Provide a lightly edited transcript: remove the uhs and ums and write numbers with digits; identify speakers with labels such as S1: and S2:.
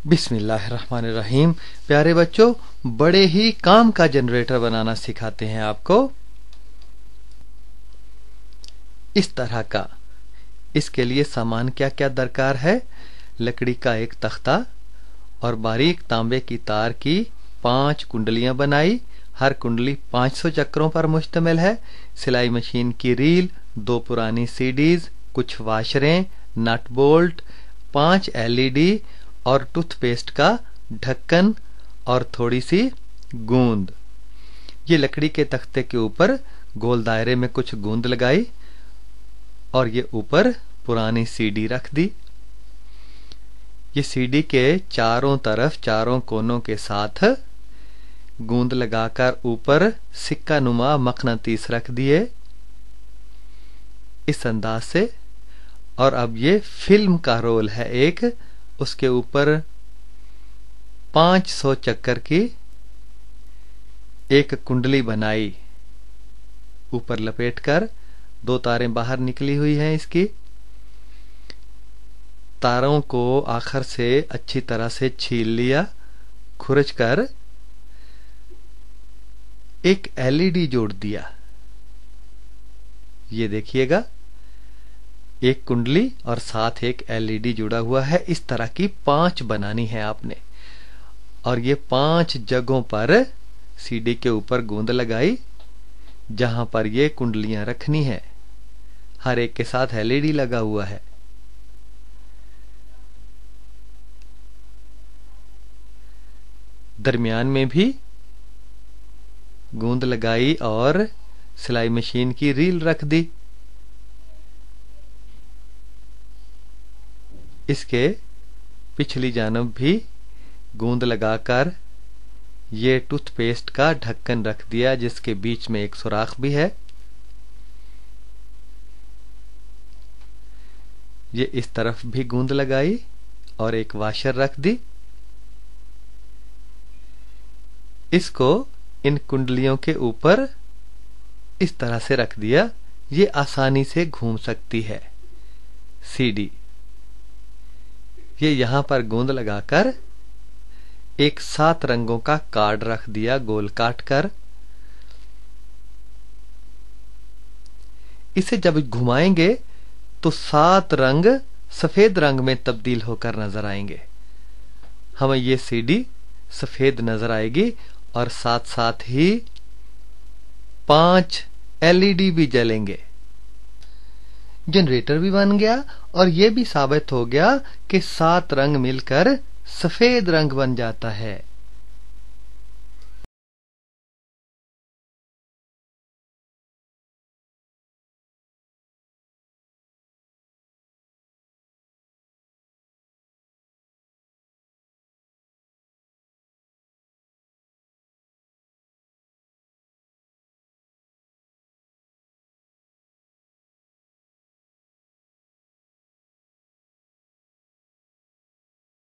S1: बिस्मिल्लाहिर्रहमानिर्रहीम। प्यारे बच्चों, बड़े ही काम का जनरेटर बनाना सिखाते हैं आपको इस तरह का। इसके लिए सामान क्या क्या दरकार है? लकड़ी का एक तख्ता और बारीक तांबे की तार की 5 कुंडलियां बनाई। हर कुंडली 500 चक्रों पर मुश्तमिल है। सिलाई मशीन की रील, 2 पुरानी सीडीज, कुछ वाशरें, नट बोल्ट, 5 LED और टूथपेस्ट का ढक्कन और थोड़ी सी गूंद। ये लकड़ी के तख्ते के ऊपर गोल दायरे में कुछ गूंद लगाई और ये ऊपर पुरानी सीडी रख दी। ये सीडी के चारों तरफ चारों कोनों के साथ गूंद लगाकर ऊपर सिक्का नुमा मकनातीस रख दिए इस अंदाज से। और अब ये फिल्म का रोल है एक, उसके ऊपर 500 चक्कर की एक कुंडली बनाई ऊपर लपेटकर। 2 तारें बाहर निकली हुई हैं इसकी। तारों को आखिर से अच्छी तरह से छील लिया, खुरच कर एक LED जोड़ दिया। ये देखिएगा, एक कुंडली और साथ एक LED जुड़ा हुआ है। इस तरह की 5 बनानी है आपने। और ये 5 जगहों पर सीडी के ऊपर गूंद लगाई जहां पर ये कुंडलियां रखनी है। हर एक के साथ LED लगा हुआ है। दरमियान में भी गूंद लगाई और सिलाई मशीन की रील रख दी। इसके पिछली जानब भी गूंद लगाकर ये टूथपेस्ट का ढक्कन रख दिया जिसके बीच में एक सुराख भी है। ये इस तरफ भी गूंद लगाई और एक वाशर रख दी। इसको इन कुंडलियों के ऊपर इस तरह से रख दिया। ये आसानी से घूम सकती है सीडी। ये यहां पर गूंद लगाकर एक 7 रंगों का कार्ड रख दिया गोल काट कर। इसे जब घुमाएंगे तो 7 रंग सफेद रंग में तब्दील होकर नजर आएंगे। हमें ये सीडी सफेद नजर आएगी और साथ साथ ही 5 LED भी जलेंगे। जनरेटर भी बन गया और यह भी साबित हो गया कि 7 रंग मिलकर सफेद रंग बन जाता है।